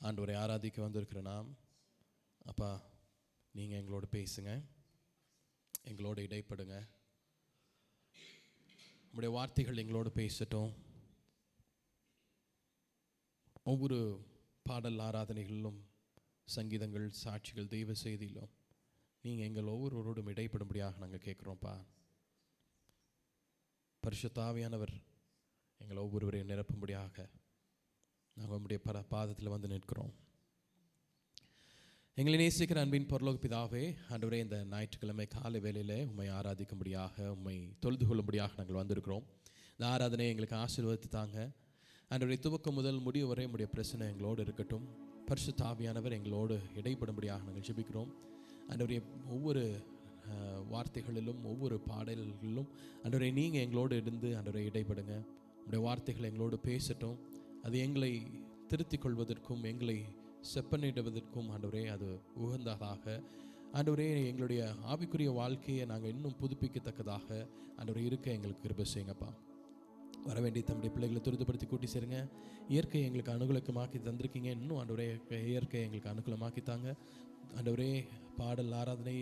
ஆண்டவரை ஆராதிக்க வந்திருக்கிற நாம், அப்பா நீங்கள் எங்களோட பேசுங்க, எங்களோட இடைப்படுங்க. உங்களுடைய வார்த்தைகள் எங்களோடு பேசட்டும். ஒவ்வொரு பாடல் ஆராதனைகளிலும், சங்கீதங்கள், சாட்சிகள், தெய்வ செய்தியிலும் நீங்கள் எங்கள் ஒவ்வொருவரோடும் இடைப்படும்படியாக நாங்கள் கேட்குறோம்ப்பா. பரிசுத்த ஆவியானவர் எங்கள் ஒவ்வொருவரையும் நிரப்பும்படியாக நாங்கள் உம்முடைய பாதத்தில் வந்து நிற்கிறோம். எங்களை நேசிக்கிற அன்பின் பரலோக பிதாவே, ஆண்டவரே, இந்த ஞாயிற்றுக்கிழமை காலை வேளையில் உம்மை ஆராதிக்கும்படியாக, உம்மை தொழுது கொள்ளும்படியாக நாங்கள் வந்திருக்கிறோம். இந்த ஆராதனையை எங்களுக்கு ஆசீர்வதித்து தாங்க. ஆண்டவரே, துவக்கம் முதல் முடிவு வரை உம்முடைய பிரச்சனை எங்களோடு இருக்கட்டும். பரிசுத்த ஆவியானவர் எங்களோடு இடைப்படும்படியாக நாங்கள் ஜெபிக்கிறோம். ஆண்டவரே, ஒவ்வொரு வார்த்தைகளிலும், ஒவ்வொரு பாடல்களிலும் ஆண்டவரே நீங்கள் எங்களோடு இருந்து ஆண்டவரே இடைப்படுங்க. உம்முடைய வார்த்தைகள் எங்களோடு பேசட்டும். அது எங்களை திருத்திக் கொள்வதற்கும், எங்களை செப்பனிடுவதற்கும் ஆண்டவரே அது உகந்ததாக, ஆண்டவரே எங்களுடைய ஆவிக்குரிய வாழ்க்கையை நாங்கள் இன்னும் புதுப்பிக்கத்தக்கதாக ஆண்டவரே இருக்க எங்களுக்கு கிருபை செய்யுங்கப்பா. வர வேண்டிய தம்முடைய பிள்ளைகளை துரிதப்படுத்தி கூட்டி சேருங்க. இயற்கையை எங்களுக்கு அனுகூலமாக்கி தந்திருக்கீங்க. இன்னும் ஆண்டவரே இயற்கையை எங்களுக்கு அனுகூலமாக்கித்தாங்க. ஆண்டவரே, பாடல் ஆராதனை,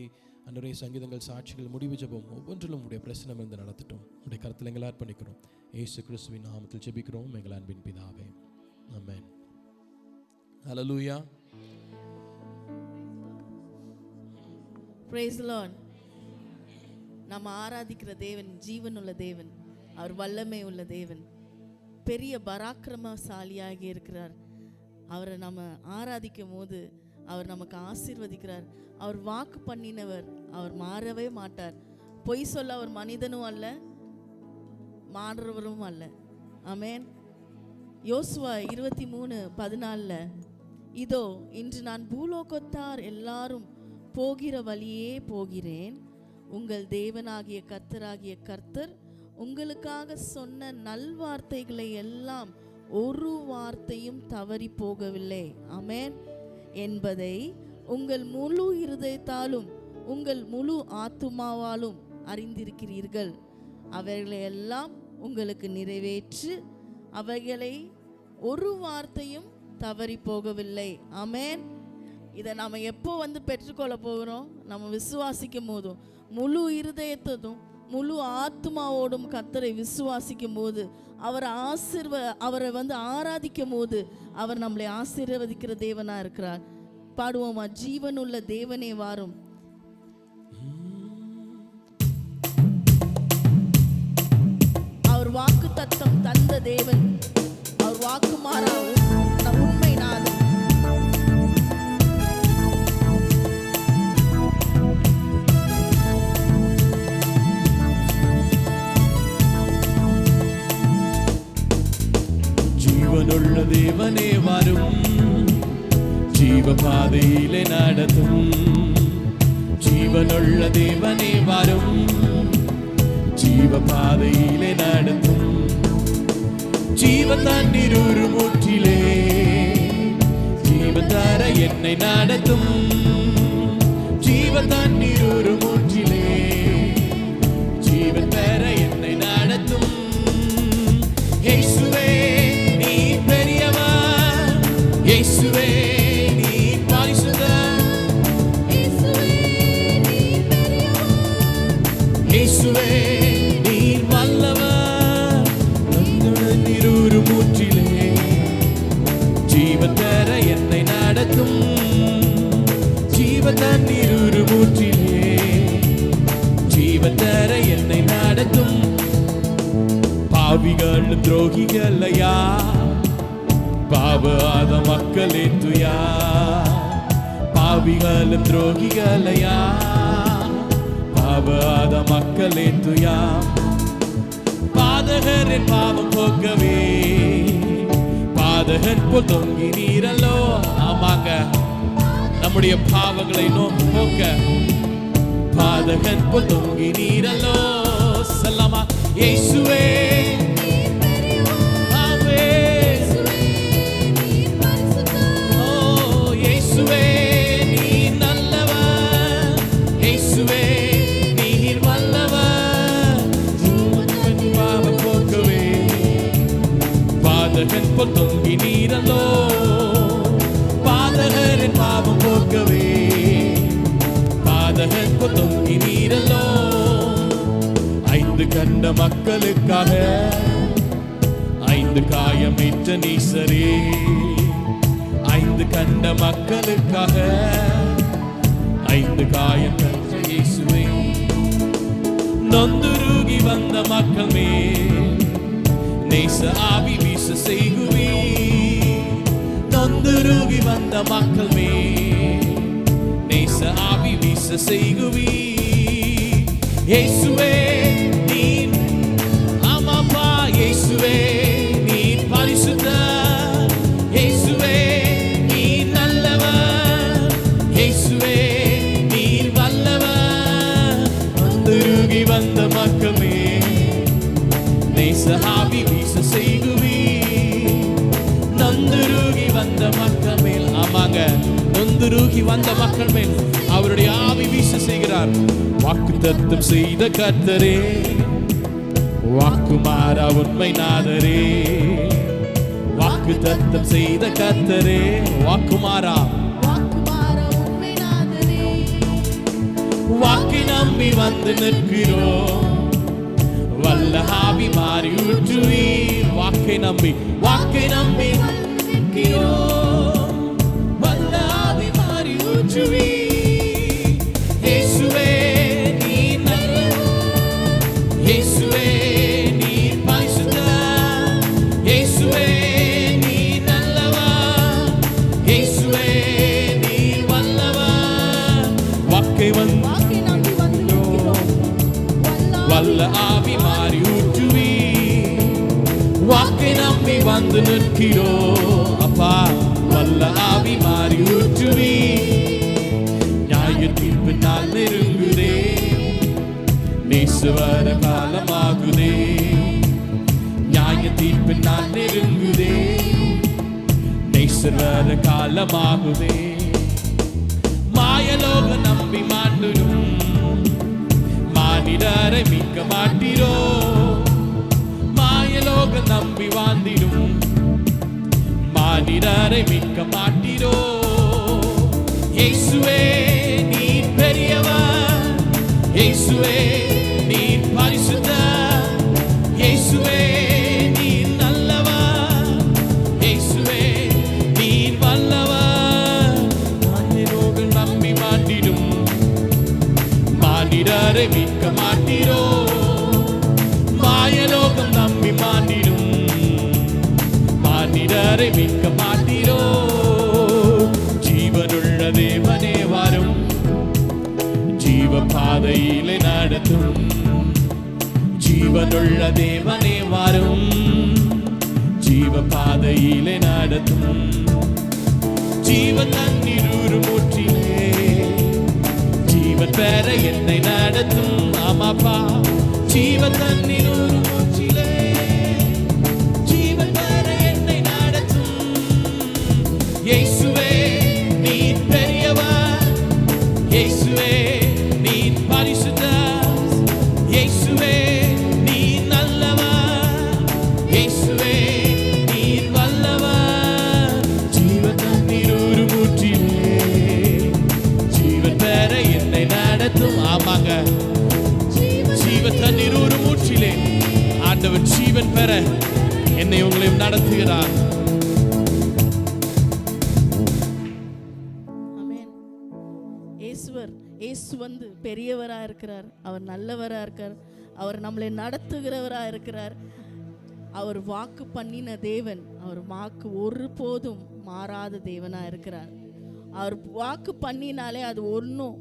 ஆண்டவரே, சங்கீதங்கள், சாட்சிகள், முடிவு ஜெபம் ஒவ்வொன்றிலும் உடைய பிரசனம் இருந்து நடத்தட்டும். உடைய கருத்தில் எங்களை அர்ப்பணிக்கிறோம். இயேசு கிறிஸ்துவின் நாமத்தில் ஜெபிக்கிறோம் எங்கள் அன்பின் பிதாவே, ஆமென். ஹல்லேலூயா. Praise the Lord. நம்ம ஆராதிக்கிற தேவன் ஜீவனுள்ள தேவன், அவர் வல்லமை உள்ள தேவன், பெரிய பராக்கிரமசாலியாக இருக்கிறார். அவரை நம்ம ஆராதிக்கும் போது அவர் நமக்கு ஆசீர்வதிக்கிறார். அவர் வாக்கு பண்ணினவர், அவர் மாறவே மாட்டார். பொய் சொல்ல அவர் மனிதனும் அல்ல, மாறுறவரும் அல்ல. ஆமென். யோசுவா 23:14, இதோ இன்று நான் பூலோகத்தார் எல்லாரும் போகிற வழியே போகிறேன். உங்கள் தேவனாகிய கர்த்தராகிய கர்த்தர் உங்களுக்காக சொன்ன நல்வார்த்தைகளை எல்லாம் ஒரு வார்த்தையும் தவறி போகவில்லை, ஆமென், என்பதை உங்கள் முழு இருதயத்தாலும் உங்கள் முழு ஆத்துமாவாலும் அறிந்திருக்கிறீர்கள். அவைகளை எல்லாம் உங்களுக்கு நிறைவேற்று, அவைகளை ஒரு வார்த்தையும் தவறி போகவில்லை, ஆமென். இதை நாம் எப்போ பெற்றுக்கொள்ள போகிறோம்? நம்ம விசுவாசிக்கும் போதும், முழு இருதயத்ததும் முழு ஆத்மாவோடும் கர்த்தரை விசுவாசிக்கும் போது, அவரை ஆராதிக்கும் போது அவர் நம்மளை ஆசீர்வதிக்கிற தேவனா இருக்கிறார். பாடுவோமா? ஜீவனுள்ள தேவனே வாரும். அவர் வாக்கு தத்தம் தந்த தேவன், அவர் வாக்கு மாறா உண்மை நாதம். ஜீவனுள்ள தேவனே வரும், ஜீவ பாதையிலே நடத்தும். ஜீவனுள்ள தேவனே வரும், ஜீவ பாதையிலே நடத்தும். ஜீவ தண்ணீர் ஒரு ஊற்றிலே ஜீவன் தர என்னை நடத்தும். ஜீவ தண்ணீர் ஒரு ஊற்றிலே ஜீவன் தர என்னை நடத்தும். இயேசுவே நீ பெரியவர், இயேசுவே நீ பரிசுத்தர், இயேசுவே நீ பெரியவர், இயேசுவே நீ வல்லவர். நீர் ஒரு ஊற்றிலே ஜீவன் தர என்னை நடத்தும். ஜீவ தண்ணீர் ஒரு ஊற்றிலே ஜீவன் தர என்னை நடத்தும். பாவிகளும் துரோகிகளையா, பாவாத மக்களே துயா. பாவிகளும் துரோகிகளையா, பாவாத மக்களே துயா. பாதகரின் பாவம் போக்கவே பாதகன் போல் தொங்கி நீரல்லோ. ஆமாங்க, நம்முடைய பாவங்களை போக்க பாதகன் போல் தொங்கி நீரல்லோ. சல்லமா இயேசுவே, இயேசுவே நீ நல்லவர், இயேசுவே நீர் வல்லவர். பாவம் போக்கவே பாதகன் போல் தொங்கி நீரல்லோ. என் பாவம் போக்கவே பாதகன் தொங்கி நீரல்லோ. 5 கண்ட மக்களுக்காக 5 காயமிட்ட நீசரே. 5 கண்ட மக்களுக்காக 5 காயம் பெற்ற இயேசுவே. நொந்துருகி வந்த மக்கள் மேல் நேச ஆவி வீச செய்குவே. நொந்துருகி வந்த மக்கள் மேல் நேச ஆவி வீச செய்குவே. இயேசுவே நீர் ஆமாப்பா, இயேசுவே நீர் பரிசுத்தர். இயேசுவே நீர் நல்லவர். இயேசுவே நீர் வல்லவர். நொந்துருகி வந்த மக்கள் மேல் நேச ஆவி வீச செய்குவே. நொந்துருகி வந்த மக்கள் மேல், ஆமாங்க, நொந்துருகி வந்த மக்கள் மேல் அவருடைய ஆவி வீச செய்கிறார். வாக்குத்தத்தம் செய்த கர்த்தரே, வாக்கு மாறா உண்மை நாதரே. வாக்குத்தத்தம் செய்த கர்த்தரே, வாக்கு மாறா உண்மை நாதரே. வாக்கை நம்பி வந்து நிற்கிறோம், வல்ல ஆவி மாறி ஊற்றுவீர். வாக்கை நம்பி வந்து நிற்கிறோம், வல்ல ஆவி மாறி ஊற்றுவீர். இயேசுவே நீர் நல்லவர். இயேசுவே நீர் பரிசுத்தர். இயேசுவே நீர் நல்லவர். இயேசுவே நீர் வல்லவர். வாக்கை நம்பி வந்து நிற்கிறோம், வல்ல ஆவி மாறி ஊற்றுவி. வாக்கை நம்பி வந்து நிற்கிறோம் அப்பா, வல்ல ஆவி மாறி ஊற்றுவி. நியாய தீர்ப்பு நாள் நெருங்குதே, நேசுவர காலமாகுதே. நியாய தீர்ப்பு நாள் நெருங்குதே, நேசுவர காலமாகுதே. மாயலோக நம்பி மாண்டிடும் மானிடரை மீட்க மாட்டீரோ. மாயலோக நம்பி வாழ்ந்திடும் மானிடரை மீட்க மாட்டீரோ. இயேசுவே நீர் பெரியவர். இயேசுவே நீர் பரிசுத்தர். இயேசுவே நீர் நல்லவர். இயேசுவே நீர் வல்லவர். மாயலோக நம்பி மாட்டிடும் மானிடரை மீட்க மாட்டீரோ. மாயலோகம் நம்பி மாண்டிடும் மானிடரை மீட்க மாட்டீரோ. ஜீவனுள்ள தேவனே வாரும், ஜீவ பாதையிலே நடத்தும். ஜீவனுள்ள தேவனே வாரும், ஜீவ பாதையிலே நடத்தும். ஜீவ தண்ணீர் ஊற்றிலே ஜீவன் பெற என்னை நடத்தும். ஆமாப்பா, ஜீவ தண்ணீர் ஊற்றிலே ஜீவன் பெற என்னை நடத்தும். இயேசுவே நீர் பெரியவர். இயேசுவே நீர் பரிசுத்தர். இயேசுவே நீர் நல்லவர். இயேசுவே நீர் வல்லவர். ஜீவ தண்ணீர் ஊற்றிலே ஜீவன் பெற என்னை நடத்தும். ஆமாங்க, ஜீவ தண்ணீர் ஊற்றிலே ஆண்டவர் ஜீவன் பெற என்னை உங்களையும் நடத்துகிறார். ஆமென். இயேசு வந்து பெரியவரா இருக்கிறார். அவர் நல்லவரா இருக்கார். அவர் நம்மளை நடத்துகிறவரா இருக்கிறார். அவர் வாக்கு பண்ணின தேவன். அவர் வாக்கு ஒருபோதும் மாறாத தேவனா இருக்கிறார். அவர் வாக்கு பண்ணினாலே அது ஒன்றும்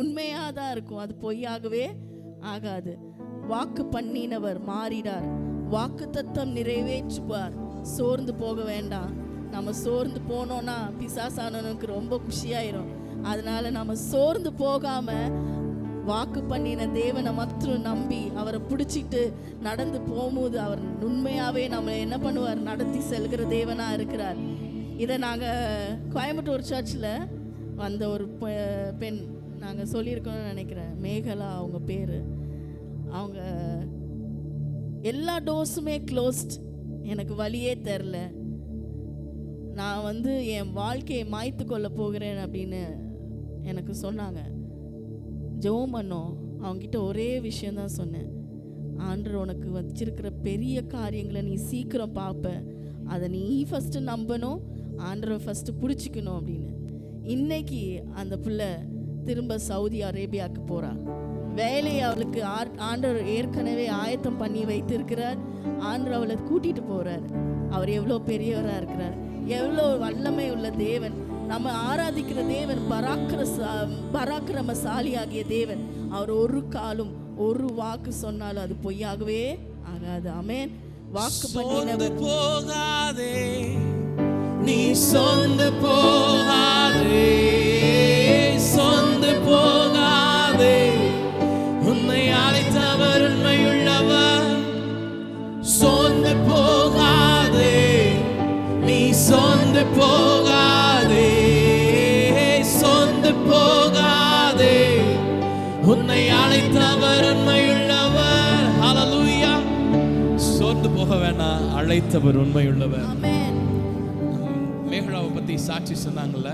உண்மையாக தான் இருக்கும், அது பொய்யாகவே ஆகாது. வாக்கு பண்ணினவர் மாறிடார். வாக்கு தத்தம் நிறைவேற்றுவார். சோர்ந்து போக வேண்டாம். நம்ம சோர்ந்து போனோம்னா பிசாசானவனுக்கு ரொம்ப குஷியாயிரும். அதனால நம்ம சோர்ந்து போகாம வாக்கு பண்ணின தேவனை மாத்திரம் நம்பி அவரை பிடிச்சிட்டு நடந்து போகும்போது அவர் உண்மையாவே நம்ம என்ன பண்ணுவார், நடத்தி செல்கிற தேவனா இருக்கிறார். இதை நாங்கள் கோயம்புத்தூர் சர்ச்சில் வந்த ஒரு பெண் நாங்கள் சொல்லியிருக்கோம்னு நினைக்கிறேன், மேகலா அவங்க பேர். அவங்க எல்லா டோர்ஸுமே க்ளோஸ்ட், எனக்கு வழியே தெரில. நான் வந்து என் வாழ்க்கையை மாய்த்து கொள்ள போகிறேன் அப்படின்னு எனக்கு சொன்னாங்க. ஜெபம் பண்ணோம். அவங்ககிட்ட ஒரே விஷயந்தான் சொன்னேன், ஆண்டவர் உனக்கு வச்சிருக்கிற பெரிய காரியங்களை நீ சீக்கிரம் பார்ப்ப, அதை நீ ஃபஸ்ட்டு நம்பணும், ஆண்டரை ஃபஸ்ட்டு பிடிச்சிக்கணும் அப்படின்னு. இன்னைக்கு அந்த பிள்ளை திரும்ப சவுதி அரேபியாவுக்கு போகிறா. வேலையை அவளுக்கு ஆண்டவர் ஏற்கனவே ஆயத்தம் பண்ணி வைத்திருக்கிறார். ஆண்டவர் அவளை கூட்டிகிட்டு போகிறார். அவர் எவ்வளோ பெரியவராக இருக்கிறார், எவ்வளோ வல்லமை உள்ள தேவன். நம்ம ஆராதிக்கிற தேவன் பராக்கிரமசாலியாகிய தேவன். அவர் ஒரு காலும் ஒரு வாக்கு சொன்னாலும் அது பொய்யாகவே ஆகாது. ஆமென். வாக்கு பண்ணினவர் போகாதே, நீ சொந்த போகாதே, சொந்த போகாதே, உன்னை அழைத்தவர் உண்மையுள்ளவர். சொந்த போகாதே, நீ சொந்த போகாதே, சொந்த போகாதே, உன்னை அழைத்தவர் உண்மையுள்ளவர். ஹல்லேலூயா. சோர்ந்து போக வேணாம், அழைத்தவர் உண்மையுள்ளவர். ஆமென். மேகலாவை பத்தி சாட்சி சொன்னாங்கல்ல,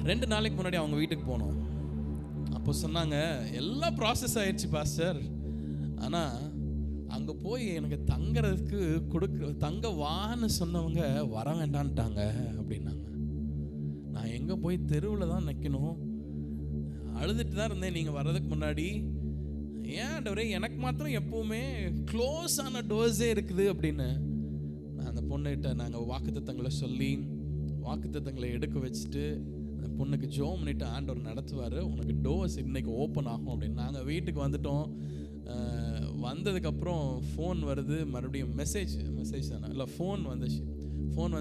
2 நாளைக்கு முன்னாடி அவங்க வீட்டுக்கு போனோம். அப்போ சொன்னாங்க, எல்லாம் ப்ராசஸ் ஆயிடுச்சு பாஸ்டர், ஆனா அங்க போய் எனக்கு தங்குறதுக்கு தங்க வான்னு சொன்னவங்க வர வேண்டான்ட்டாங்க அப்படின்னாங்க. நான் எங்க போய் தெருவில் தான் நிற்கணும், அழுதுட்டு தான் இருந்தேன் நீங்க வர்றதுக்கு முன்னாடி. ஏன் ஆண்டவரே எனக்கு மாத்திரம் எப்பவுமே க்ளோஸ் ஆன டோர்ஸே இருக்குது அப்படின்னு. நான் அந்த பொண்ணுகிட்ட நாங்கள் வாக்குத்தத்தங்களை சொல்லி வாக்குத்தத்தங்களை எடுக்க வச்சுட்டு அந்த பொண்ணுக்கு ஜோம் பண்ணிட்டு ஆண்டவர் நடத்துவார், உனக்கு டோர்ஸ் இன்னைக்கு ஓப்பன் ஆகும் அப்படின்னு. நாங்கள் வீட்டுக்கு வந்துட்டோம். வந்ததுக்கப்புறம் ஃபோன் வருது, மறுபடியும் மெசேஜ் தானே இல்லை ஃபோன் வந்துச்சு. ஃபோன்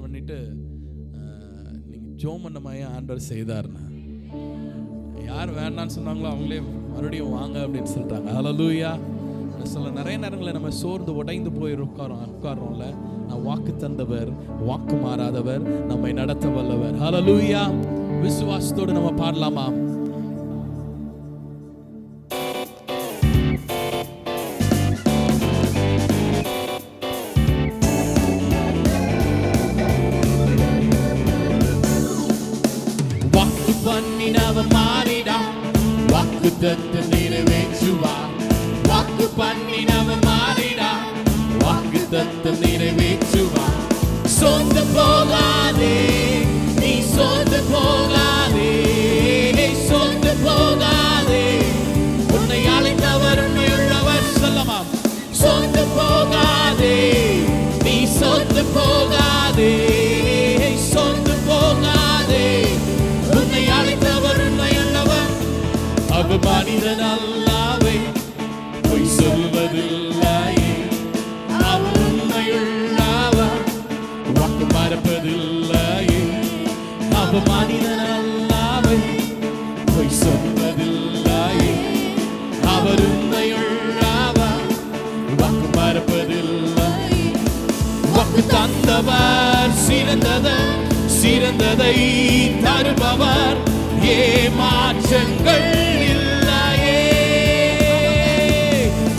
பண்ணிவிட்டு நீங்கள் ஜோம் பண்ண மாதிரி ஆண்டவர் செய்தார்ண்ணா. யார் வேண்டான்னு சொன்னாங்களோ அவங்களே மறுபடியும் வாங்க அப்படின்னு சொல்லிட்டாங்க. ஹல்லேலூயா. சொல்ல நிறைய நேரங்களில் நம்ம சோர்ந்து உடைந்து போய் உட்காரோம்ல, நான் வாக்கு தந்தவர், வாக்கு மாறாதவர், நம்மை நடத்த வல்லவர். ஹல்லேலூயா. விசுவாசத்தோடு நம்ம பாடலாமா? வாக்கு பண்ணினவ மாறிடா, வாக்கு தத்து நிறைவேற்றுவா. வாக்கு பண்ணினவ மாறிடா, வாக்கு தத்து நிறைவேற்றுவா. சொந்த போகாதே, நீ சொந்த போகாதே, சொந்த போகாதே, உன்னை அழைத்தவர் உண்மையுள்ளவர். சொல்லமா? சொந்த போகாதே, நீ சொந்த போகாதே, சொந்த போகாதே, உன்னை அழைத்தவர் உண்மையுள்ளவர். அவ மனிதன் அல்லாவே, பொய் சொல்வதில்லையே, அவர் உண்மையுள்ளவர், வாக்கு மறப்பதில்லையே. அவ மனிதன் அல்லாவே, பொய் சொல்வதில்லையே, அவர் உண்மையுள்ளவர், வாக்கு மறப்பதில்லையே. வாக்கு தந்தவர் சிறந்ததை தருபவர், ஏமாற்றங்கள் இல்லையே.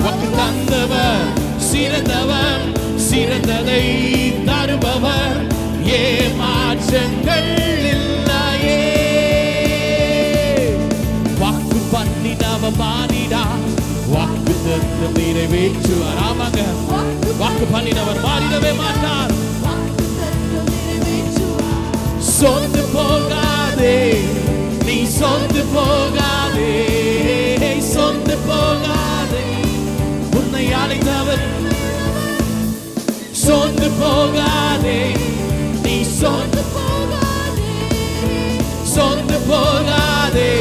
வாக்கு தந்தவர் சிறந்ததை தருபவர், ஏமாற்றங்கள் இல்லையே. வாக்கு பண்ணினவ மாறிடா, வாக்கு தத்து நிறைவேற்றுவார். ஆமாங்க, வாக்கு பண்ணினவர் மாறிடவே மாட்டார். சொந்து போகாதே, நீ சொந்து போகாதே, சொந்து போகாதே, உன்னை அழைத்தவர். சொந்து போகாதே, நீ சொந்து போகாதே,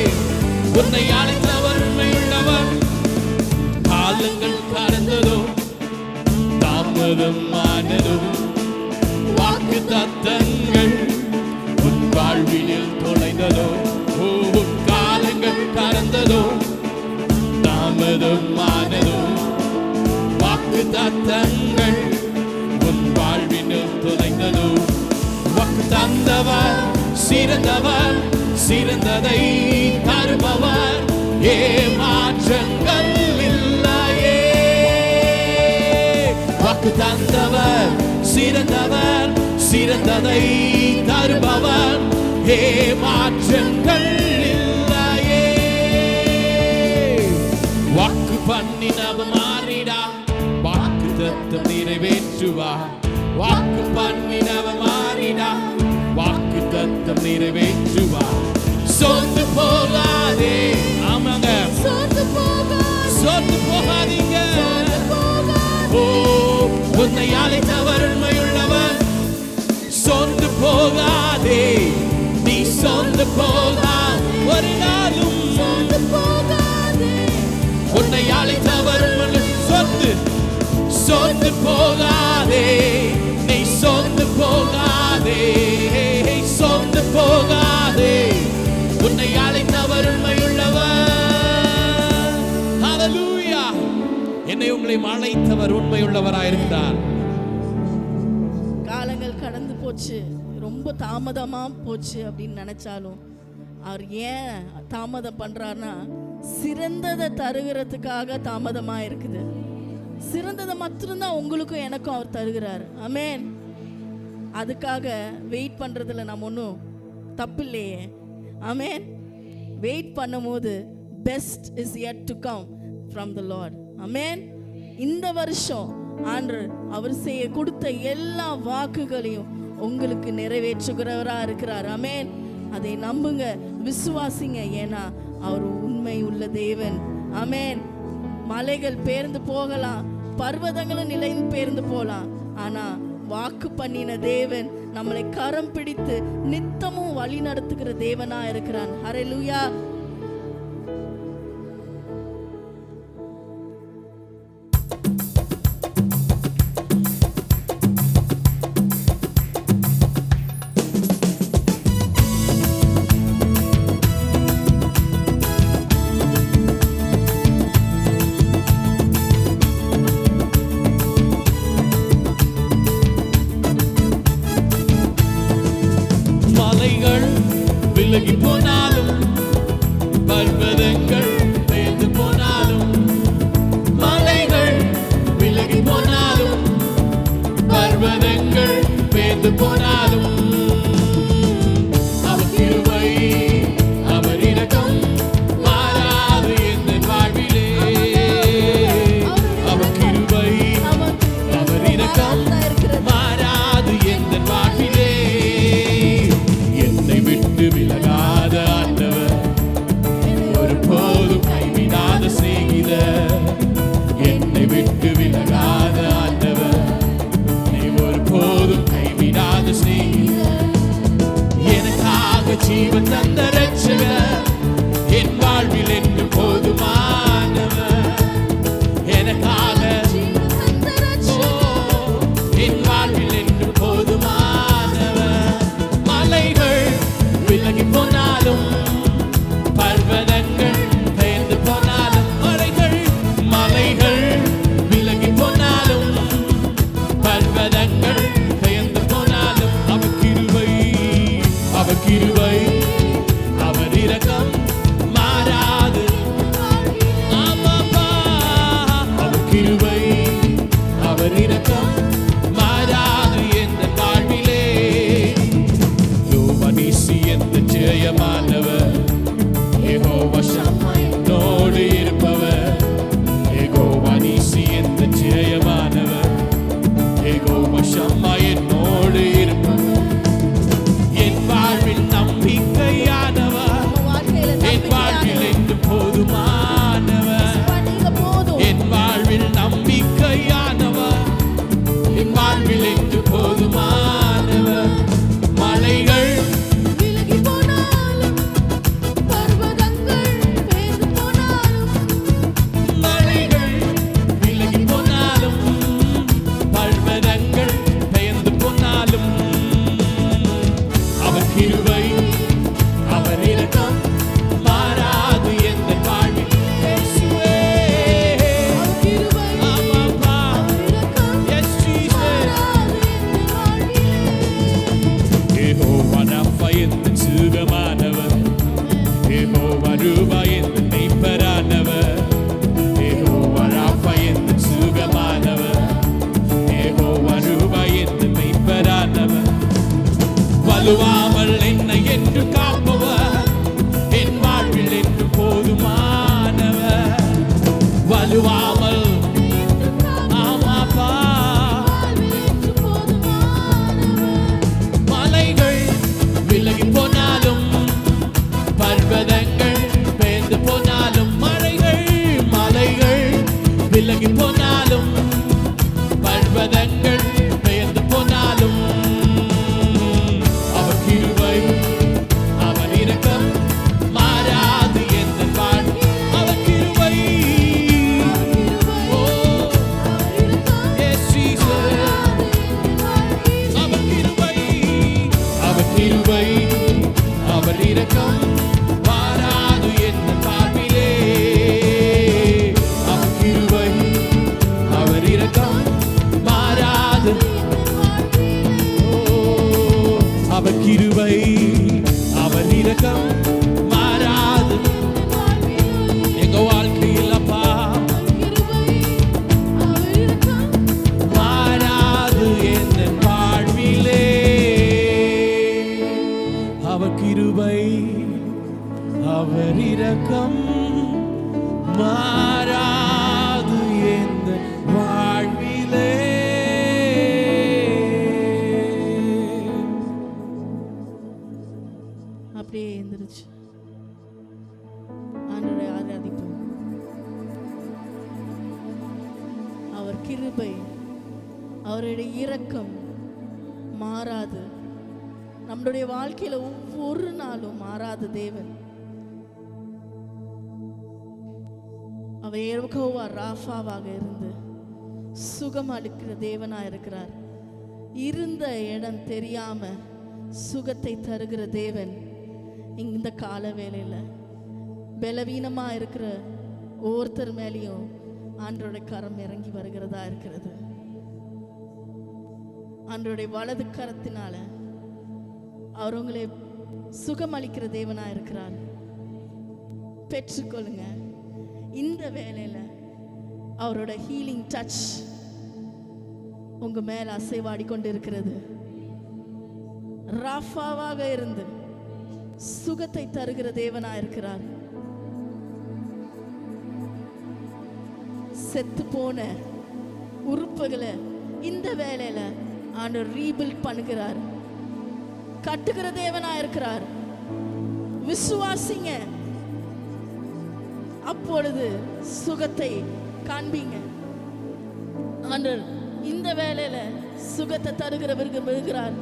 உன்னை அழைத்தவர் உண்மையுள்ளவர். காலங்கள் கடந்ததோ, தாமதம் ஆனதோ, வாக்கு தத்தங்கள் உன் வாழ்வினில் தொலைந்ததோ. காலங்கள் கடந்ததோ, தாமதம் ஆனதோ, வாக்கு தத்தங்கள் உன் வாழ்வினில் தொலைந்ததோ. வாக்கு தந்தவர் சிறந்ததை தருபவர், ஏமாற்றங்கள் இல்லையே. தந்தவர் சிறந்தவர், சிறந்ததை தருபவர், ஏமாற்றங்கள் இல்லையே. வாக்கு பண்ணினவர் மாறிடா, வாக்கு தத்தம் நிறைவேற்றுவா. வாக்கு பண்ணினவர் மாறிடா, வாக்கு தத்தம் நிறைவேற்றுவா. சோர்ந்து போகாதே. ஆமாங்க, சோர்ந்து போகாதீங்க. ஓ, உன்னை அழைத்தவர் உண்மையுள்ளவர். சோர்ந்து போகாதே, நீ சோர்ந்து போகாதே, ஒரு நாளும் உன்னை அழைத்தவர் சோர்ந்து போகாதே, நீ சோர்ந்து போகாதே, சோர்ந்து போகாதே, உன்னை அழைத்தவர் உண்மையுள்ளவர். ஹல்லேலூயா. என்னை உங்களை அழைத்தவர் உண்மையுள்ளவராயிருக்கிறார். காலங்கள் கடந்து போச்சு, ரொம்ப தாமதமா போச்சு அப்படின்னு நினைச்சாலும் அவர் ஏன் தாமதம் பண்றாருன்னா சிறந்ததை தருகிறதுக்காக தாமதமா இருக்குது. சிறந்ததை மட்டும்தான் உங்களுக்கும் எனக்கும் அவர் தருகிறார். ஆமென். அதுக்காக வெயிட் பண்றதுல நம்ம ஒன்றும் தப்பு இல்லையே. ஆமென். வெயிட் பண்ணும்போது best is yet to come from the Lord. ஆமென். இந்த வருஷம் ஆண்டவர் அவர் செய்ய கொடுத்த எல்லா வாக்குகளையும் உங்களுக்கு நிறைவேற்றுகிறவரா இருக்கிறார். ஆமென். அதை நம்புங்க, விசுவாசிங்க. ஏன்னா அவர் உண்மை உள்ள தேவன். ஆமென். மலைகள் பெயர்ந்து போகலாம், பர்வதங்களும் நிலைந்து பெயர்ந்து போகலாம், ஆனா வாக்கு பண்ணின தேவன் நம்மளை கரம் பிடித்து நித்தமும் வழி நடத்துகிற தேவனா இருக்கிறான். ஹல்லேலூயா. விலகி போனாலும், பர்வதங்கள் பெயர்ந்து போனாலும், மலைகள் விலகி போனாலும், பர்வதங்கள் பெயர்ந்து போனாலும், அவர் கிருபை அவர் இரக்கம் மாறாது என் வாழ்விலே. அவர் கிருபை அவர் இரக்கம் மாறாது என் வாழ்விலே. என்னை விட்டு விலகாத ஆண்டவர், ஒருபோதும் கைவிடாத செய்கிறார். என்னை விட்டு விலகாத ஆண்டவர், நீ ஒருபோதும் கைவிடாத செய்கிறார். எனக்காக ஜீவன் தந்த ரட்சகர், என் வாழ்வில் என்று போதுமானவர். எனக்காக என் வாழ்வில் என்று போதுமானவர். மலைகள் விலகி போனாலும், பர்வதங்கள் பெயர்ந்து போனாலும், மலைகள் விலகி போனாலும், பர்வதங்கள் பெயர்ந்து போனாலும், அவர் கிருபை அவர் இரக்கம் மாறாது. ஆமாப்பா, அவர் கிருபை அவர் இரக்கம் மாறாது எந்த வாழ்விலே. யோவானிசி எந்த ஜெயமானவர், யெகோவா ஷம்மா என்னோடு இருப்பவர். யெகோவானிசி எந்த ஜெயமானவர், யெகோவா ஷம்மா என்னோடு இருப்பவர். என் வாழ்வில் நம்பிக்கையானவர், என் வாழ்வில் என்று போதுமானவர். என் வாழ்வில் நம்பிக்கையானவர், என் வாழ்வில் என்று போதுமானவர். மலைகள் விலகி போனாலும், பர்வதங்கள் பெயர்ந்து போனாலும், மலைகள் விலகி போனாலும், பர்வதங்கள் பெயர்ந்து போனாலும், அவர் கிருபை அவர் இரக்கம் மாறாது எந்த வாழ்வில். இயேசுவே, ஆமாப்பா, yes Jesus, வலுவாமல் என்னை என்று காப்பவர் என் வாழ்வில் என்று போதுமானவர். வலுவாமல் ஆமாப்பா. மலைகள் விலகி போனாலும் பர்வதங்கள் பெயர்ந்து போனாலும் மலைகள் விலகி போனாலும் பர்வதங்கள் பெயர்ந்து போனாலும் அவர் கிருபை அவர் இரக்கம் மாறாது எந்த வாழ்வு. அவர் கிருபை ஓ yes Jesus. அவர் கிருபை அவர் இரக்கம் மாறாது எந்த வாழ்விலே. அவர் கிருபை அவர் இரக்கம் மாறாது. அவர் கிருபை அவர் இரக்கம் மாறாது எங்க வாழ்க்கையில் அப்பா மாறாது எந்த வாழ்விலே. அவர் கிருபை அவர் இரக்கம் மாறாது எந்த வாழ்விலே. அப்படியே எந்திரிச்சு ஆண்டவரை ஆராதிப்போம். அவர் கிருபை அவருடைய இரக்கம் மாறாது. நம்முடைய வாழ்க்கையில ஒவ்வொரு நாளும் மாறாத தேவன். அவர் யெகோவா ராஃபாவாக இருந்து சுகம் அளிக்கிற தேவனா இருக்கிறார். இருந்த இடம் தெரியாம சுகத்தை தருகிற தேவன். இந்த கால வேளையில பலவீனமா இருக்கிற ஒவ்வொருத்தர் மேலேயும் ஆண்டவருடைய கரம் இறங்கி வருகிறதா இருக்கிறது. ஆண்டவருடைய வலது கரத்தினால அவர் உங்களை சுகம் அளிக்கிற தேவனா இருக்கிறார். பெற்றுக்கொள்ளுங்க. இந்த வேளையில அவரோட ஹீலிங் டச் உங்க மேல அசைவாடி கொண்டு இருக்கிறது. ராஃபாவாக இருந்து சுகத்தை தருகிற தேவனா இருக்கிறார். செத்து போன உறுப்புகளை இந்த வேளையில ஆண்டவர் ரீபில்ட் பண்ணுகிறார். கட்டுகிற தேவனா இருக்கிறார். விசுவாசிங்க, அப்பொழுது சுகத்தை காண்பீங்க. ஆண்டவர் இந்த வேளையில சுகத்தை தருகிற விரும்புகிறார்.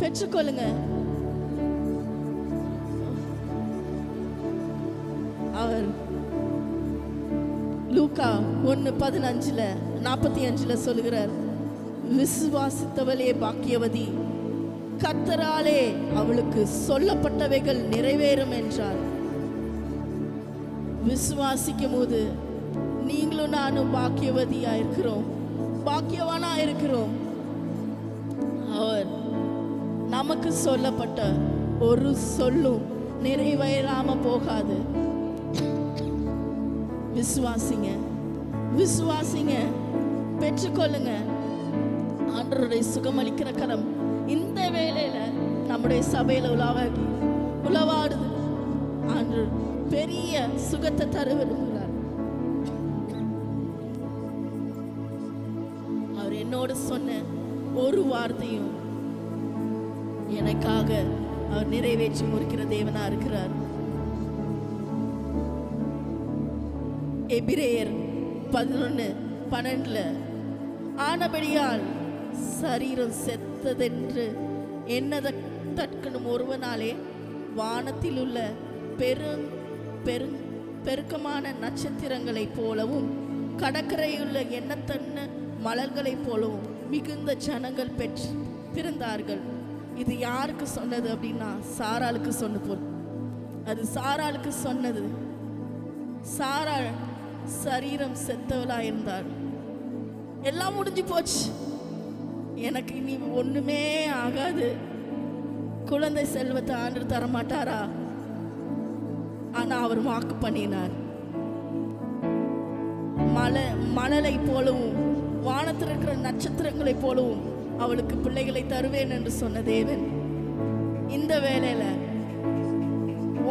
பெற்றுக்கொள்ளுங்க. அவர் லூக்கா 1:15-45 சொல்லுகிறார், விசுவாசித்தவளே பாக்கியவதி, கர்த்தராலே அவளுக்கு சொல்லப்பட்டவைகள் நிறைவேறும் என்றார். விசுவாசிக்கும் போது நீங்களும் நானும் பாக்கியவதியா இருக்கிறோம், பாக்கியவானா இருக்கிறோம். அவர் நமக்கு சொல்லப்பட்ட ஒரு சொல்லும் நிறைவேறாம போகாது. விசுவாசிங்க, விசுவாசிங்க, பெற்றுக்கொள்ளுங்க. ஆண்டவருடைய சுகமளிக்கிற கரம் இந்த வேளையில நம்முடைய சபையில உலவாடுது. ஆண்டவர் பெரிய சுகத்தை தர விரும்புகிறார். அவர் என்னோடு சொன்ன ஒரு வார்த்தையும் எனக்காக அவர் நிறைவேற்றி முடிக்கிற தேவனா இருக்கிறார். எபிரேயர் 11:12 ஆனபடியால் சரீரம் செத்ததென்று எண்ணத்தக்கனும் ஒருவனாலே வானத்தில் உள்ள பெருக்கமான நட்சத்திரங்களைப் போலவும் கடற்கரையுள்ள எண்ணத்தன்ன மலர்களைப் போலவும் மிகுந்த ஜனங்கள் பிறந்தார்கள். இது யாருக்கு சொன்னது அப்படின்னா சாராளுக்கு சொன்ன போல். அது சாராளுக்கு சொன்னது. சாராள் சரீரம் செத்தவளா இருந்தாள். எல்லாம் முடிஞ்சு போச்சு, எனக்கு இனி ஒண்ணுமே ஆகாது, குழந்தை செல்வத்தை ஆண்டவர் தரமாட்டாரா? ஆனா அவர் வாக்கு பண்ணினார். மணலை போலவும் வானத்தில் இருக்கிற நட்சத்திரங்களை போலவும் அவளுக்கு பிள்ளைகளை தருவேன் என்று சொன்ன தேவன் இந்த வேளையில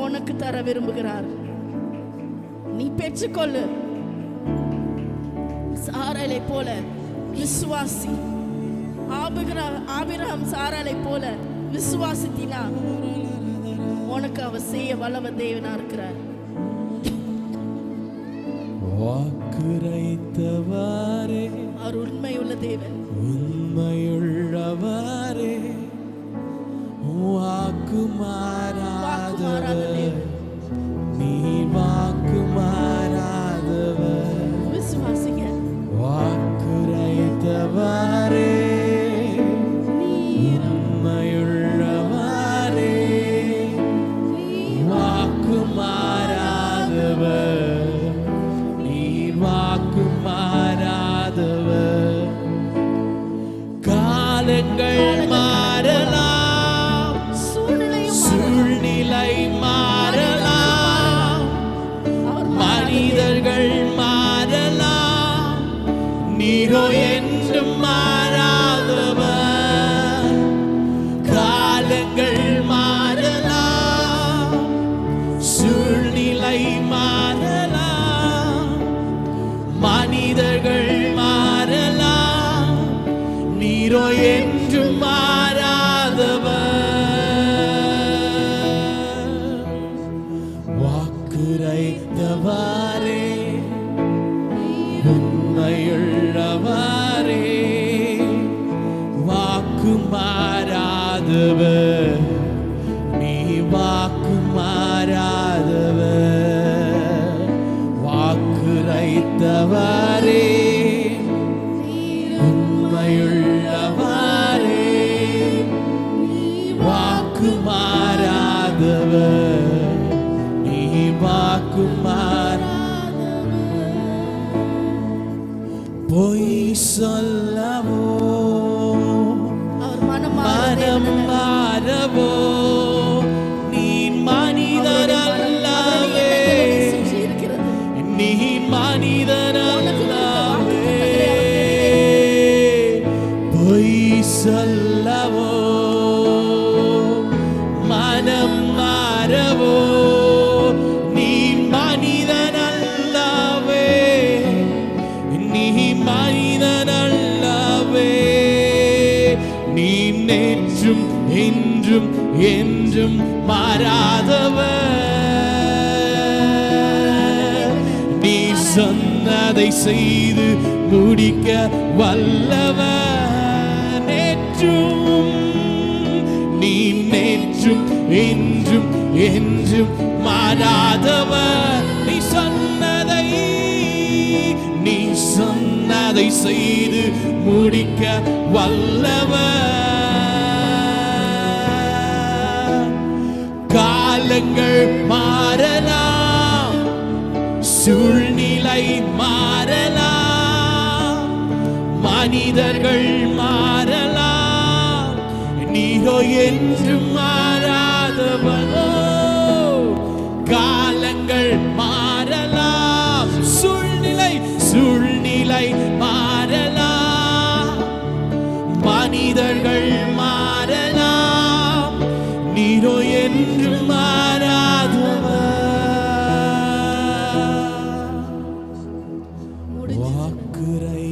உனக்கு தர விரும்புகிறார். நீ பெற்றுக்கொள்ளு. சாராளை போல விசுவாசி. ஆபிரகாம் சாராளை போல விசுவாசித்தினா உனக்கு அவர் செய்ய வல்லவ தேவனா இருக்கிறார். வாக்குரைத்தவாரே அவர் உண்மையுள்ள தேவன். உண்மையுள்ளவாரே வாக்கு மாறாதவர். நீ வாக்கு மாறாதவர். விசுவாசிங்க. வாக்குரைத்தவாரே உண்மையுள்ளவாரே வாக்கு மாறாதவர். நீ வாக்கு மாறாதவர். காலங்கள் மாறலாம், சூழ்நிலை மாறலாம், மனிதர்கள் மாறலாம், நீரோ என்றும் மாறாதவர். காலங்கள் மாறலாம், சூழ்நிலை மாறலாம், மனிதர்கள் மாறலாம், நீரோ என்றும் மாறாதவர். வாக்குரைத்தவாரே உண்மையுள்ளவாரே வாக்கு மாறாதவர். நீ வாக்கு மாறாதவர். வாக்குரைத்தவாரே உண்மையுள்ளவாரே வாக்கு மாறாதவர். நீ வாக்கு பொய் சொல்லவோ அவர் மனம் மனம் மாறவோ நீ மனிதரல்லவே. நீ மனிதரல்லவே. பொய் சொல்லவோ மனம் மாறவோ நீ மனிதனல்லவே. நீ மனிதனல்லவே. நீ நேற்றும் இன்றும் என்றும் மாறாதவர். நீ சொன்னதை செய்து முடிக்க வல்லவர். நேற்றும் நீ நேற்றும் இன்றும் என்றும் மாறாதவர். நீ சொன்னதை செய்து முடிக்க வல்லவர். காலங்கள் மாறலாம், சூழ்நிலை மாறலாம், மனிதர்கள் மாறலாம், நீரோ என்றும் மாறாதவர். காலங்கள் மாறலாம், சூழ்நிலை மாறலாம், மனிதர்கள் மாறலாம், நீரோ என்றும் மாறாதவர்.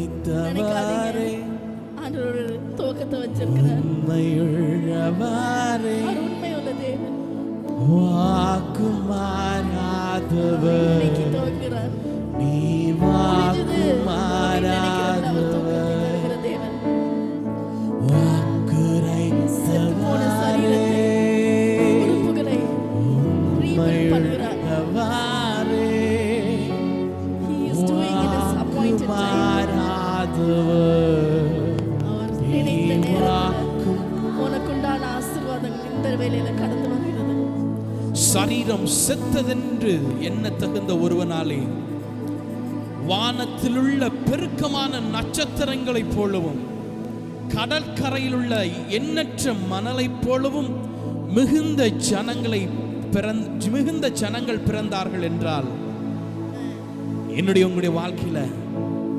வாக்குரைத்தவாரே ஆண்டவர் ஒரு துவக்கத்தை வச்சிருக்கிறார். உண்மையுள்ளவாரே அவர் உண்மையுள்ள தேவன். வாக்கு மாறாதவர். இன்னைக்கு துவக்கிறார். நீ வாக்கு மாறாதவர். வாக்குரைத்தவாரே உண்மையுள்ளவாரே வாக்கு மாறாதவர். உனக்குண்டான ஆசீர்வாதங்கள் இந்த வேளையில கடந்து வருகிறது. சரீரம் செத்ததென்று என்ன தகுந்த ஒருவனாலே வானத்திலுள்ள பெருக்கமான நட்சத்திரங்களைப் போலவும் கடற்கரையில் உள்ள எண்ணற்ற மணலைப் போலவும் மிகுந்த ஜனங்கள் பிறந்தார்கள் என்றால் என்னுடைய உங்களுடைய வாழ்க்கையில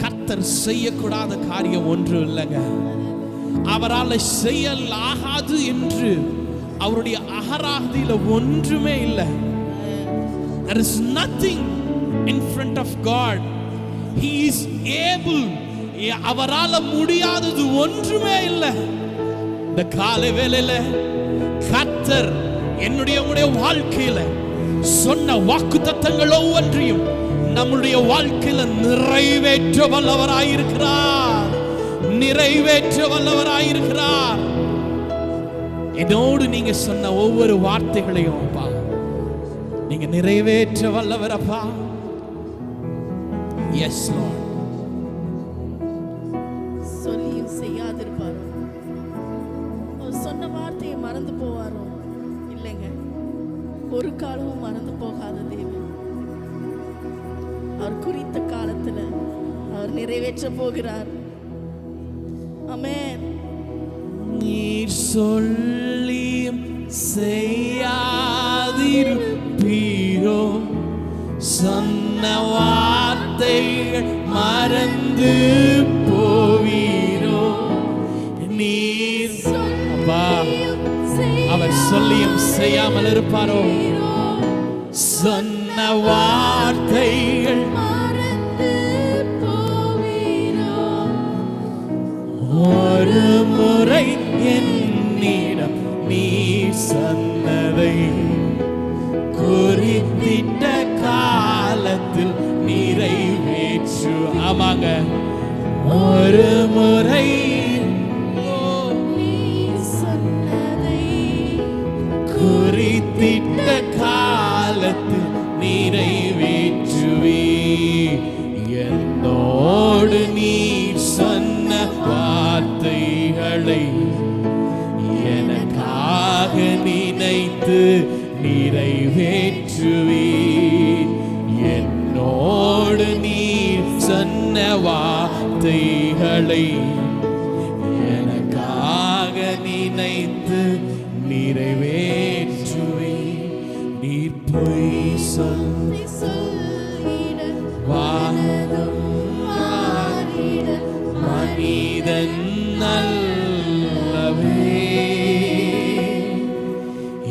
கர்த்தர் செய்யக்கூடாத காரியம் ஒன்று இல்லைங்க. அவரால் செய்யலாகாது என்று அவருடைய அகராதியில ஒன்றுமே இல்லை. There is nothing in front of God. He is able. அவரால முடியாதது ஒன்றுமே இல்லை. இந்த காலை வேளையில கர்த்தர் என்னுடைய உங்களுடைய வாழ்க்கையில சொன்ன வாக்குத்தத்தங்கள் ஒவ்வொன்றையும் நம்முடைய வாழ்க்கையில நிறைவேற்ற வல்லவராயிருக்கிறார். நிறைவேற்ற வல்லவராயிருக்கிறார். என்னோடு நீங்க சொன்ன ஒவ்வொரு வார்த்தைகளையும் அப்பா நீங்க நிறைவேற்ற வல்லவர் அப்பா. Yes lord. சொல்லியும் செய்யாதிருப்பாரோ, அவர் சொன்ன வார்த்தையை மறந்து போவாரோ? இல்லைங்க, ஒரு காலமும் மறந்து போகாத தேவன். அவர் குறித்த காலத்துல அவர் நிறைவேற்ற போகிறார். ஆமென். நீர் சொல்லியும் செய்யாதிருப்பீரோ, சொன்ன வார்த்தைகள் மறந்து போவீரோ? நீர் அப்பா அவர் சொல்லியும் செய்யாமல் இருப்பாரோ? சொன்ன வார்த்தைகள் ஒரு முறை என்னிடம் நீ சொன்னதை குறித்திட்ட காலத்தில் நிறைவேற்று. ஆமாங்க, ஒரு முறை குறித்திட்ட காலத்தில் நிறைவேற்றுவே. என்னோடு நீ சொன்ன வார்த்தைகளை எனக்காக நினைத்து நிறைவேற்றுவே. என்னோடு நீ சொன்ன வார்த்தைகளை எனக்காக நினைத்து நிறைவேற்றுவே. நீர் பொய் சொல்லி வானம் மனிதன் நல்லவே.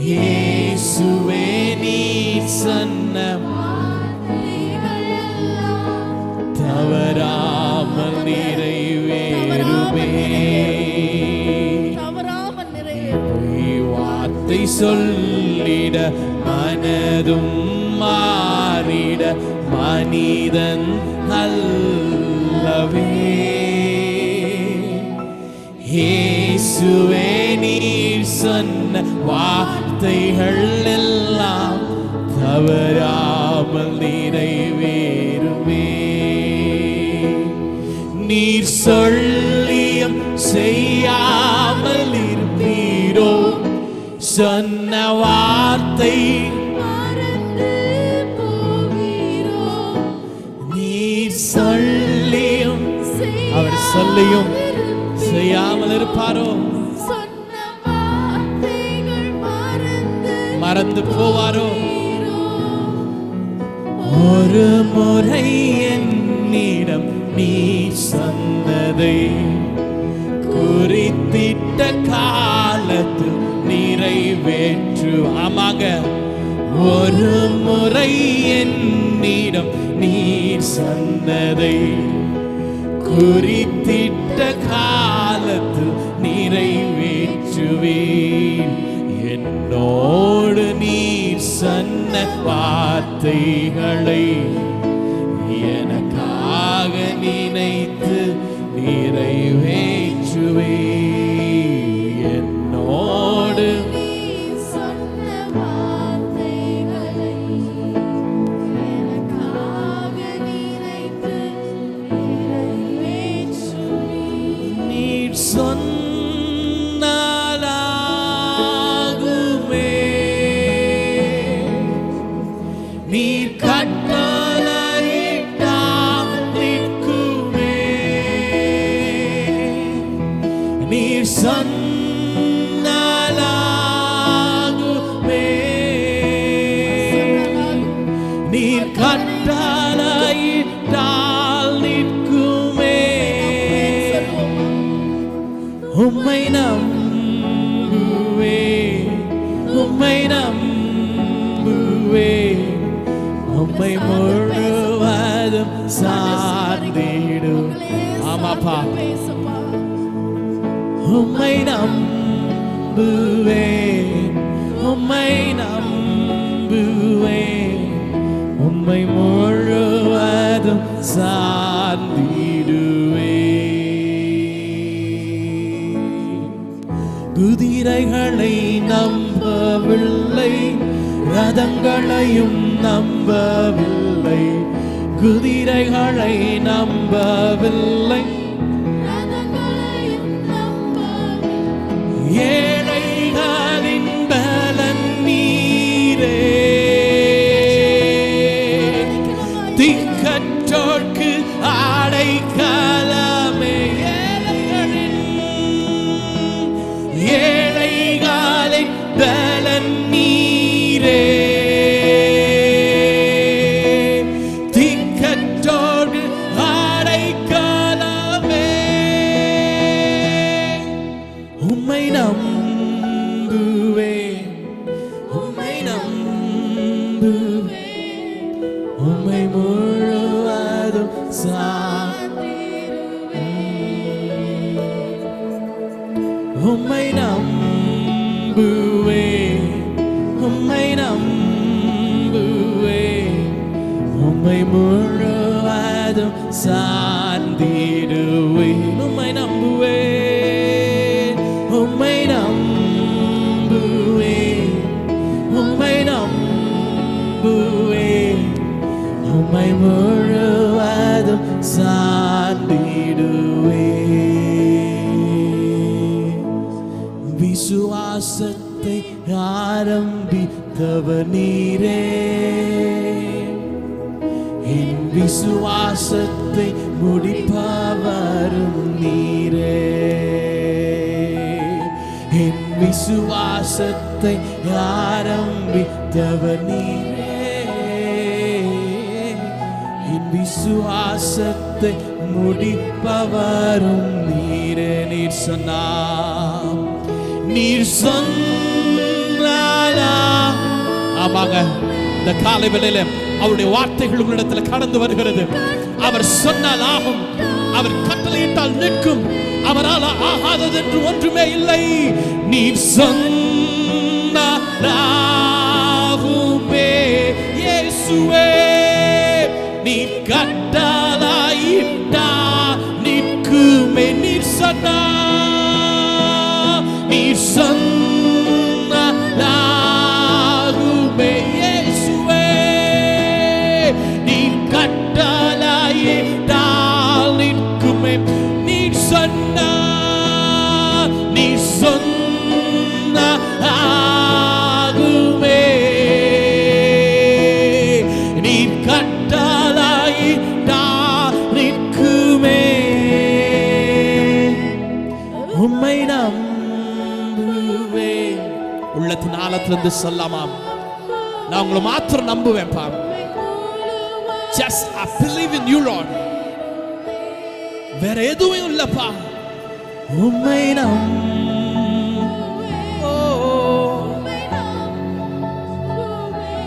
இயேசுவே நீ சொன்ன தவறாமல் நிறைவேறுமே. வார்த்தை சொல்லிட மனதும் மாறிட மனிதன் அல்லவே. இயேசுவே நீர் சொன்ன வார்த்தைகள் எல்லாம் தவறாமல் நிறைவேறுமே. நீர் சொல்லியும் செய்யாமல் இருப்பீரோ, சொன்ன வார்த்தை நீர் சொல்லியும் அவர் சொல்லியும் செய்யாமல் இருப்பாரோ? மறந்து போவாரோ? ஒரு முறை என்னிடம் நீ சொன்னதை குறித்திட்ட காலத்தில் நிறைவேற்று. ஆமாங்க, ஒரு முறை என்னிடம் நீ சொன்னதை குறித்திட்ட காலத்தில் நிறைவேற்றுவேன். என்னோடு நீர் சொன்ன வார்த்தைகளை எனக்காக நினைத்து நிறைவேற்றுவேன். என்னோடு நீர் சொன்னாலாகுமே, நீர் கட்டளையிட்டால் நிற்குமே. நீர் சொன்னாலாகுமே, நீர் கட்டளையிட்டால் நிற்குமே. உம்மை நம்புவே உம்மை நம்புவேன், உம்மை முழுவதும் சார்ந்திடும். ஆமாப்பா, உம்மை நம்புவேன், உம்மை நம்புவேன், உம்மை முழுவதும் சார்ந்திடுவேன். குதிரைகளை நம்பவில்லை, ரதங்களையும் நம்பவில்லை, குதிரைகளை நம்பவில்லை, ஏழைகளின் பலன் நீரே, திக்கற்றோர்க்கு அடைக்கலமே, ஏழைகளின் பலன் நீரே, திக்கற்றோர்க்கு அடைக்கலமே. உம்மை நம்புவேன், உம்மை நம்புவேன், உம்மை முழுவதும் உம்மை நம்புவேன், உம்மை நம்புவேன், உம்மை முழுவதும் சார்ந்திடுவேன். உம்மை நம்புவேன், உம்மை நம்புவேன், உம்மை நம்புவேன், உம்மை முழுவதும் சார்ந்திடுவேன். விசுவாசத்தை ஆரம்பித்தவர் நீரே, என் விசுவாசத்தை முடிப்பவரும் நீரே, என் விசுவாசத்தை ஆரம்பித்தவர் நீரே, என் விசுவாசத்தை முடிப்பவரும் நீரே. நீர் சொன்னார், நீர் சொன்னாரா? ஆமாங்க, இந்த காலை வேளையில அவருடைய வார்த்தைகள் உங்களிடத்தில் கடந்து வருகிறது. அவர் சொன்னால் ஆகும், அவர் கட்டளையிட்டால் நிற்கும், அவரால் ஆகாதது என்று ஒன்றுமே இல்லை. நீர் சொன்னாராகுமே இயேசுவே, நீர் கட்டளையிட்டா நிற்குமே. நீர் சொன்னா, நீர் சொன்னாராகுமே இயேசுவே, நீர் கட்டளையிட்டால் நிற்குமே. நீர் சொன்னா, நீர் சொன்னாராகுமே, நீர் கட்டளையிட்டால் நிற்குமே. உம்மை நம்புவேன். உள்ளத்தின் ஆழத்திலிருந்து சொல்லாமாம், நான் உங்களை மாத்திரம் நம்புவேன் பா. Just I believe in you Lord. வேற எதுவும் இல்லப்பா. உம்மை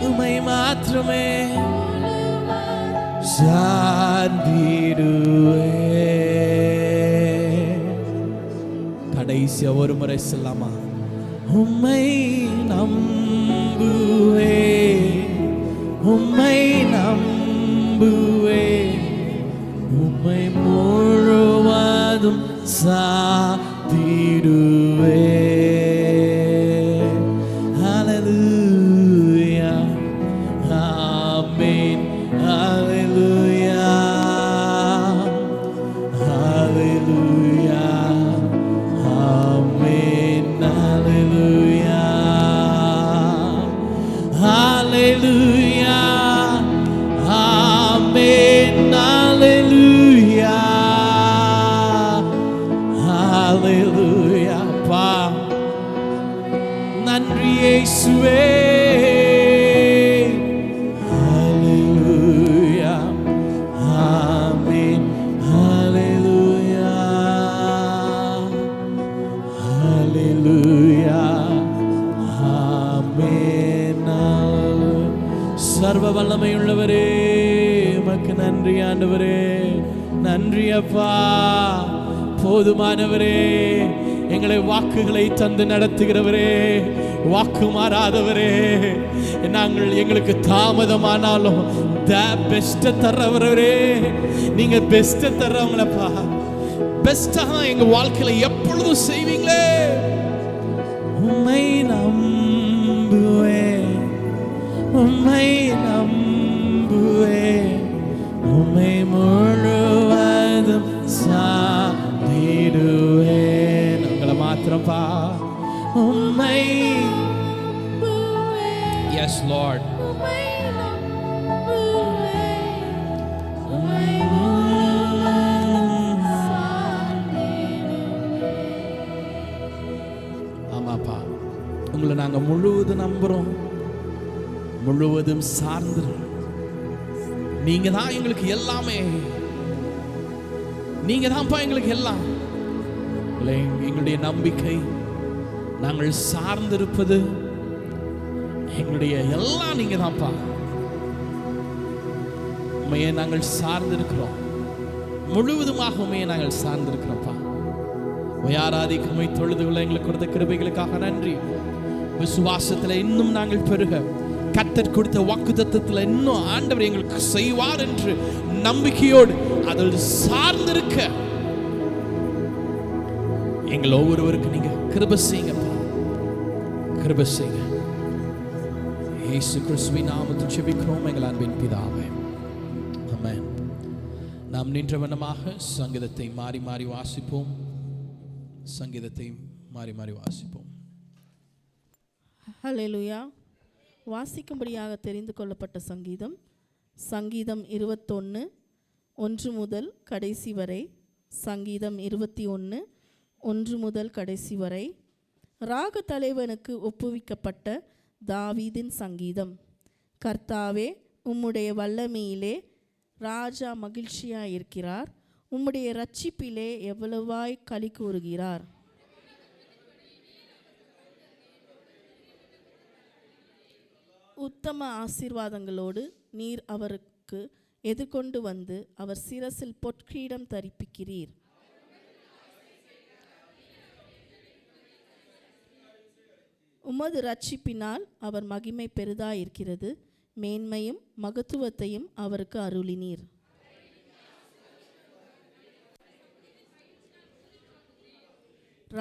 உம்மை மாத்திரமே சார்ந்திடுவேன். கடைசியா ஒரு முறை சொல்லாமா, உம்மை நம்புவேன், உம்மை நம்புவேன், உம்மை முழுவதும் சார்ந்திடுவேன். ஹல்லேலூயா, ஆமென், ஹல்லேலூயா, ஹல்லேலூயா, ஆமென், ஹல்லேலூயா, ஹல்லேலூயா, ஆமென், ஹல்லேலூயா, ஹல்லேலூயா. பா, நன்றி இயேசுவே. ஹல்லேலூயா, ஆமென், ஹல்லேலூயா, ஹல்லேலூயா, ஆமென். சர்வ வல்லமை உள்ளவரே, உமக்கு நன்றி ஆண்டவரே. நன்றி அப்பா. போதுமானவரே, எங்களை வாக்குகளை தந்து நடத்துகிறவரே, வாக்கு மாறாதவரே, நாங்கள் எங்களுக்கு தாமதமானாலும் பெஸ்ட்டை தர்றவரே, நீங்க பெஸ்ட்டை தர்றவங்களப்பா. பெஸ்ட்டாக எங்க வாழ்க்கையில எப்பொழுதும் செய்வீங்களே. உம்மை நம்புவேன், உம்மை நம்புவேன், உம்மை முழுவதும் சாதிடுவேன். உங்களை மாத்திரப்பா. உம்மை எஸ் லார்ட். ஆமாப்பா, உங்களை நாங்க முழுவதும் நம்புறோம், முழுவதும் சார்ந்து. நீங்க தான் எங்களுக்கு எல்லாமே, நீங்க தான்ப்பா எங்களுக்கு எல்லாம். எங்களுடைய நம்பிக்கை, நாங்கள் சார்ந்திருப்பது, எங்களுடைய எல்லாம் நீங்க தான்ப்பா. உண்மையை நாங்கள் சார்ந்திருக்கிறோம், முழுவதுமாக உண்மையை நாங்கள் சார்ந்திருக்கிறோம்ப்பா. ஆராதிக்குமை தொழுதுகளை எங்களுக்கு கொடுத்த கிருபைகளுக்காக நன்றி. விசுவாசத்தில் இன்னும் நாங்கள் பெருக, கர்த்தர் கொடுத்த வாக்குத்தத்தத்தில் இன்னும் ஆண்டவர் எங்களுக்கு செய்வார் என்று நம்பிக்கையோடு அதில் சார்ந்திருக்க எங்கள் ஒவ்வொருவருக்கு நீங்க கிருபை செய்யுங்கப்பா, கிருபை செய்யுங்க. இயேசு கிறிஸ்துவின் நாமத்தில் ஜெபிக்கிறோம் எங்கள் அன்பின் பிதாவே, ஆமென். நாம் நின்றவனமாக சங்கீதத்தை மாறி மாறி வாசிப்போம். சங்கீதத்தை மாறி மாறி வாசிப்போம். ஹல்லேலூயா. வாசிக்கும்படியாக தெரிந்து கொள்ளப்பட்ட சங்கீதம், சங்கீதம் 21 1 முதல் கடைசி வரை. சங்கீதம் 21 1 முதல் கடைசி வரை. ராக தலைவனுக்கு ஒப்புவிக்கப்பட்ட தாவீதின் சங்கீதம். கர்த்தாவே, உம்முடைய வல்லமையிலே ராஜா மகிழ்ச்சியாயிருக்கிறார், உம்முடைய இரட்சிப்பிலே எவ்வளவாய் களி கூறுகிறார். உத்தம ஆசீர்வாதங்களோடு நீர் அவருக்கு எதிர்கொண்டு வந்து அவர் சிரசில் பொற்கிரீடம் தரிப்பிக்கிறீர். உமது இரட்சிப்பினால் அவர் மகிமை பெரிதாயிருக்கிறது, மேன்மையும் மகத்துவத்தையும் அவருக்கு அருளினீர்.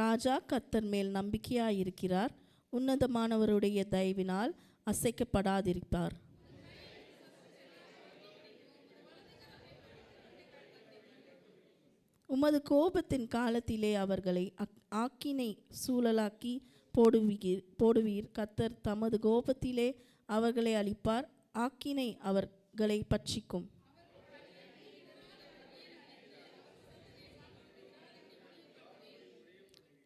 ராஜா கர்த்தர் மேல் நம்பிக்கையாயிருக்கிறார், உன்னதமானவருடைய தயவினால் அசைக்கப்படாதிருப்பார். உமது கோபத்தின் காலத்திலே அவர்களை ஆக்கினை சூழலாக்கி போடுவீர். கர்த்தர் தமது கோபத்திலே அவர்களை அழிப்பார், ஆக்கினை அவர்களை பட்சிக்கும்.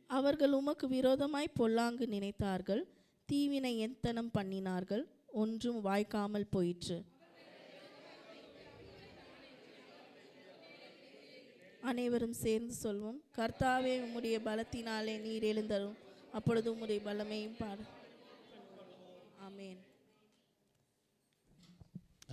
அவர்கள் உமக்கு விரோதமாய் பொல்லாங்கு நினைத்தார்கள், தீவினை எத்தனம் பண்ணினார்கள், ஒன்றும் வாய்க்காமல் போயிற்று. அனைவரும் சேர்ந்து சொல்வோம். கர்த்தாவே, உம்முடைய பலத்தினாலே நீர் எழுந்தரும், அப்பொழுது உம்முடைய பலமையும் பாடு. ஆமென்.